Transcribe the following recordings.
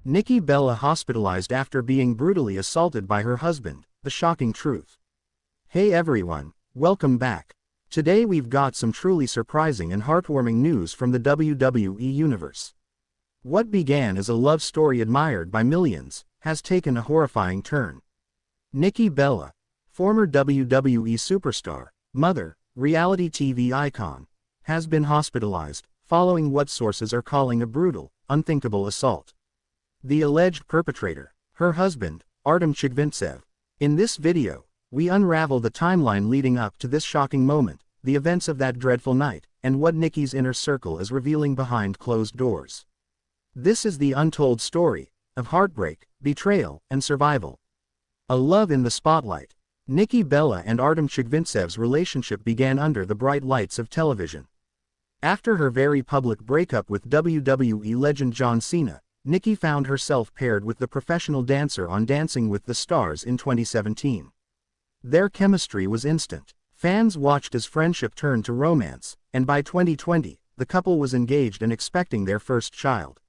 Nikki Bella hospitalized after being brutally assaulted by her husband, the shocking truth. Hey everyone, welcome back. Today we've got some truly surprising and heartwarming news from the WWE Universe. What began as a love story admired by millions, has taken a horrifying turn. Nikki Bella, former WWE Superstar, mother, reality TV icon, has been hospitalized, following what sources are calling a brutal, unthinkable assault. The alleged perpetrator, her husband, Artem Chigvintsev. In this video, we unravel the timeline leading up to this shocking moment, the events of that dreadful night, and what Nikki's inner circle is revealing behind closed doors. This is the untold story of heartbreak, betrayal, and survival. A love in the spotlight. Nikki Bella and Artem Chigvintsev's relationship began under the bright lights of television. After her very public breakup with WWE legend John Cena, Nikki found herself paired with the professional dancer on Dancing with the Stars in 2017. Their chemistry was instant. Fans watched as friendship turned to romance, and by 2020, the couple was engaged and expecting their first child.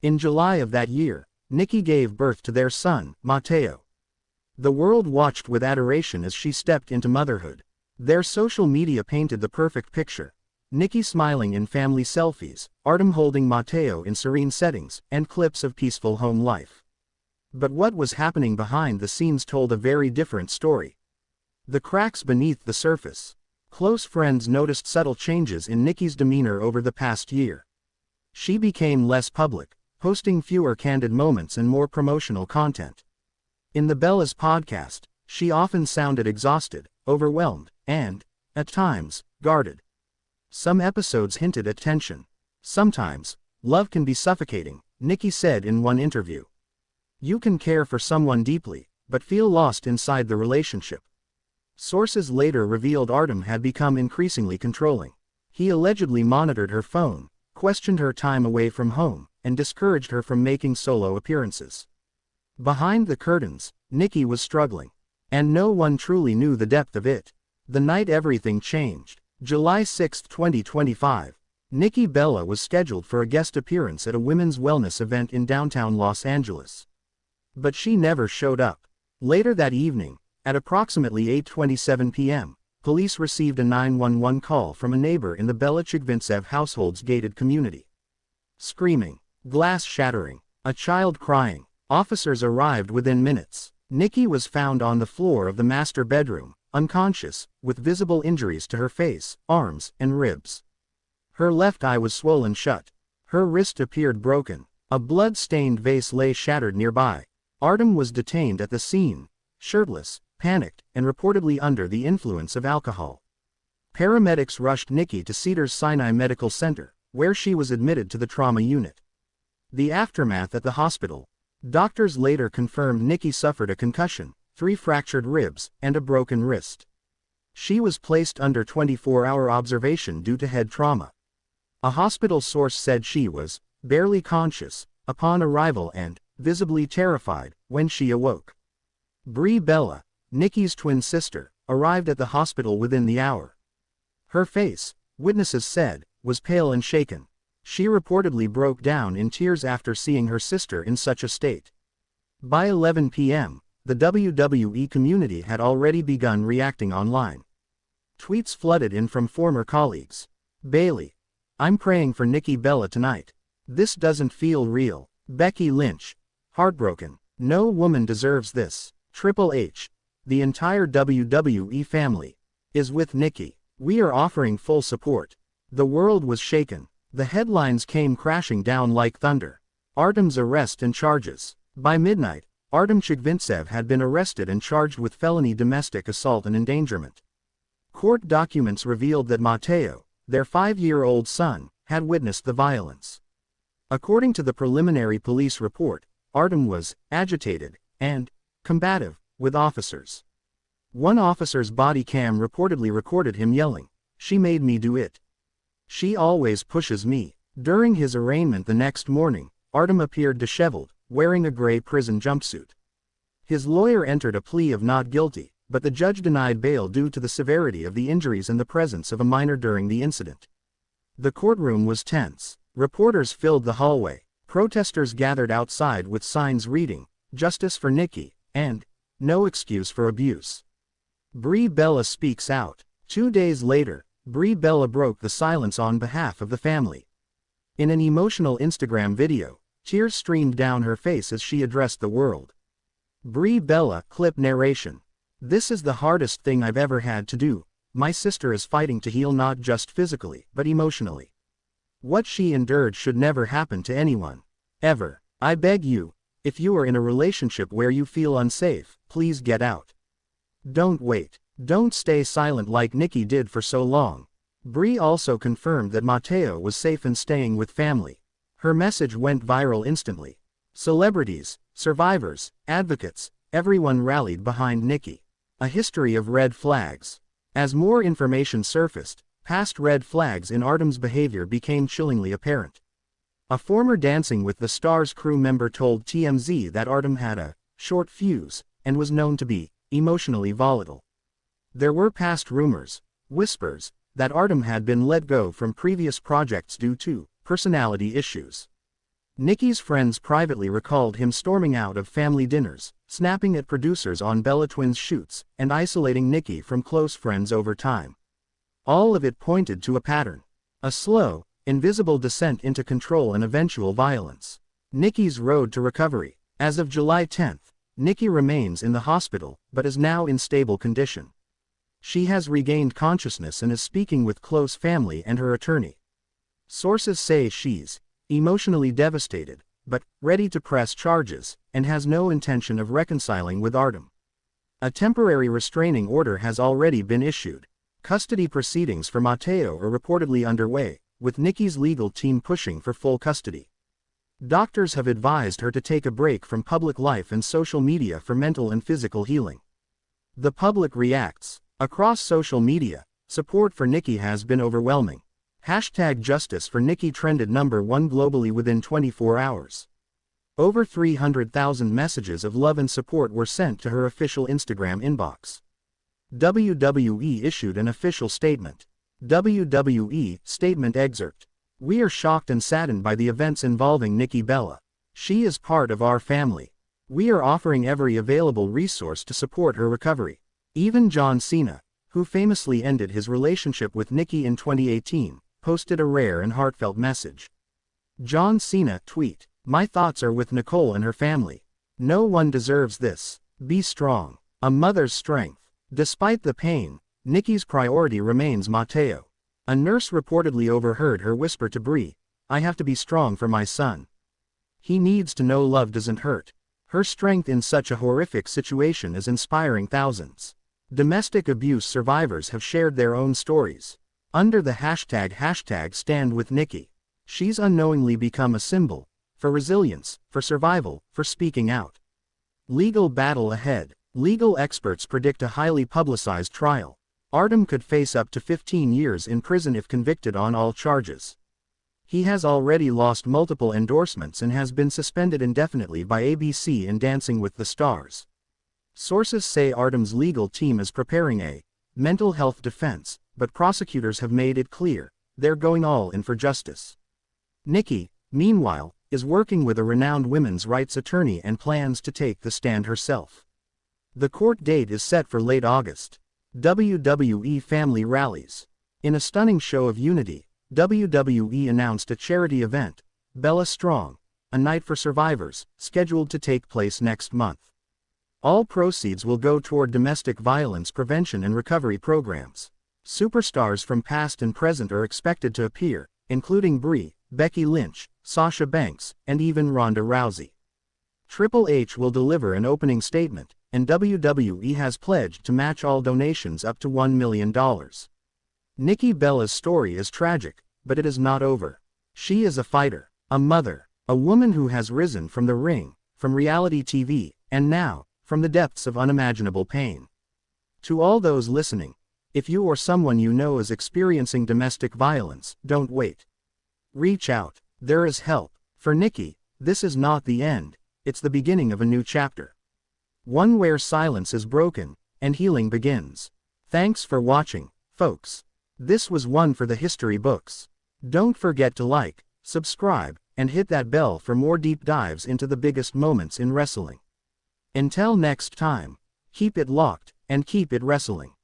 In July of that year, Nikki gave birth to their son, Matteo. The world watched with adoration as she stepped into motherhood. Their social media painted the perfect picture. Nikki smiling in family selfies, Artem holding Matteo in serene settings, and clips of peaceful home life. But what was happening behind the scenes told a very different story. The cracks beneath the surface. Close friends noticed subtle changes in Nikki's demeanor over the past year. She became less public, posting fewer candid moments and more promotional content. In the Bella's podcast, she often sounded exhausted, overwhelmed, and, at times, guarded. Some episodes hinted at tension. Sometimes, love can be suffocating, Nikki said in one interview. You can care for someone deeply, but feel lost inside the relationship. Sources later revealed Artem had become increasingly controlling. He allegedly monitored her phone, questioned her time away from home, and discouraged her from making solo appearances. Behind the curtains, Nikki was struggling. And no one truly knew the depth of it. The night everything changed. July 6, 2025, Nikki Bella was scheduled for a guest appearance at a women's wellness event in downtown Los Angeles. But she never showed up. Later that evening, at approximately 8:27 p.m., police received a 911 call from a neighbor in the Bella Chigvintsev household's gated community. Screaming, glass shattering, a child crying. Officers arrived within minutes. Nikki was found on the floor of the master bedroom, unconscious, with visible injuries to her face, arms, and ribs. Her left eye was swollen shut. Her wrist appeared broken. A blood-stained vase lay shattered nearby. Artem was detained at the scene, shirtless, panicked, and reportedly under the influence of alcohol. Paramedics rushed Nikki to Cedars-Sinai Medical Center, where she was admitted to the trauma unit. The aftermath at the hospital. Doctors later confirmed Nikki suffered a concussion, 3 fractured ribs, and a broken wrist. She was placed under 24-hour observation due to head trauma. A hospital source said she was barely conscious upon arrival and visibly terrified when she awoke. Brie Bella, Nikki's twin sister, arrived at the hospital within the hour. Her face, witnesses said, was pale and shaken. She reportedly broke down in tears after seeing her sister in such a state. By 11 p.m., the WWE community had already begun reacting online. Tweets flooded in from former colleagues. Bailey. I'm praying for Nikki Bella tonight. This doesn't feel real. Becky Lynch. Heartbroken. No woman deserves this. Triple H. The entire WWE family is with Nikki. We are offering full support. The world was shaken. The headlines came crashing down like thunder. Artem's arrest and charges. By midnight, Artem Chigvintsev had been arrested and charged with felony domestic assault and endangerment. Court documents revealed that Matteo, their 5-year-old son, had witnessed the violence. According to the preliminary police report, Artem was agitated and combative with officers. One officer's body cam reportedly recorded him yelling, "She made me do it. She always pushes me." During his arraignment the next morning, Artem appeared disheveled, wearing a gray prison jumpsuit. His lawyer entered a plea of not guilty, but the judge denied bail due to the severity of the injuries and the presence of a minor during the incident. The courtroom was tense. Reporters filled the hallway. Protesters gathered outside with signs reading, "Justice for Nikki," and "No excuse for abuse." Brie Bella speaks out. 2 days later, Brie Bella broke the silence on behalf of the family. In an emotional Instagram video, tears streamed down her face as she addressed the world. Brie Bella, clip narration. "This is the hardest thing I've ever had to do. My sister is fighting to heal not just physically, but emotionally. What she endured should never happen to anyone. Ever. I beg you, if you are in a relationship where you feel unsafe, please get out. Don't wait. Don't stay silent like Nikki did for so long." Brie also confirmed that Matteo was safe and staying with family. Her message went viral instantly. Celebrities, survivors, advocates, everyone rallied behind Nikki. A history of red flags. As more information surfaced, past red flags in Artem's behavior became chillingly apparent. A former Dancing with the Stars crew member told TMZ that Artem had a short fuse and was known to be emotionally volatile. There were past rumors, whispers, that Artem had been let go from previous projects due to personality issues. Nikki's friends privately recalled him storming out of family dinners, snapping at producers on Bella Twins shoots, and isolating Nikki from close friends over time. All of it pointed to a pattern. A slow, invisible descent into control and eventual violence. Nikki's road to recovery. As of July 10, Nikki remains in the hospital, but is now in stable condition. She has regained consciousness and is speaking with close family and her attorney. Sources say she's emotionally devastated, but ready to press charges, and has no intention of reconciling with Artem. A temporary restraining order has already been issued. Custody proceedings for Matteo are reportedly underway, with Nikki's legal team pushing for full custody. Doctors have advised her to take a break from public life and social media for mental and physical healing. The public reacts. Across social media, support for Nikki has been overwhelming. #Justice for Nikki trended #1 globally within 24 hours. Over 300,000 messages of love and support were sent to her official Instagram inbox. WWE issued an official statement. WWE statement excerpt. "We are shocked and saddened by the events involving Nikki Bella. She is part of our family. We are offering every available resource to support her recovery." Even John Cena, who famously ended his relationship with Nikki in 2018, posted a rare and heartfelt message. John Cena tweet, "My thoughts are with Nicole and her family. No one deserves this. Be strong. A mother's strength." Despite the pain, Nikki's priority remains Matteo. A nurse reportedly overheard her whisper to Brie, "I have to be strong for my son. He needs to know love doesn't hurt." Her strength in such a horrific situation is inspiring thousands. Domestic abuse survivors have shared their own stories. Under the hashtag #StandWithNikki, she's unknowingly become a symbol for resilience, for survival, for speaking out. Legal battle ahead. Legal experts predict a highly publicized trial. Artem could face up to 15 years in prison if convicted on all charges. He has already lost multiple endorsements and has been suspended indefinitely by ABC in Dancing with the Stars. Sources say Artem's legal team is preparing a mental health defense, but prosecutors have made it clear they're going all in for justice. Nikki, meanwhile, is working with a renowned women's rights attorney and plans to take the stand herself. The court date is set for late August. WWE family rallies. In a stunning show of unity, WWE announced a charity event, Bella Strong, a night for survivors, scheduled to take place next month. All proceeds will go toward domestic violence prevention and recovery programs. Superstars from past and present are expected to appear, including Brie, Becky Lynch, Sasha Banks, and even Ronda Rousey. Triple H will deliver an opening statement, and WWE has pledged to match all donations up to $1 million. Nikki Bella's story is tragic, but it is not over. She is a fighter, a mother, a woman who has risen from the ring, from reality TV, and now, from the depths of unimaginable pain. To all those listening, if you or someone you know is experiencing domestic violence, don't wait. Reach out. There is help. For Nikki, this is not the end, it's the beginning of a new chapter. One where silence is broken, and healing begins. Thanks for watching, folks. This was one for the history books. Don't forget to like, subscribe, and hit that bell for more deep dives into the biggest moments in wrestling. Until next time, keep it locked, and keep it wrestling.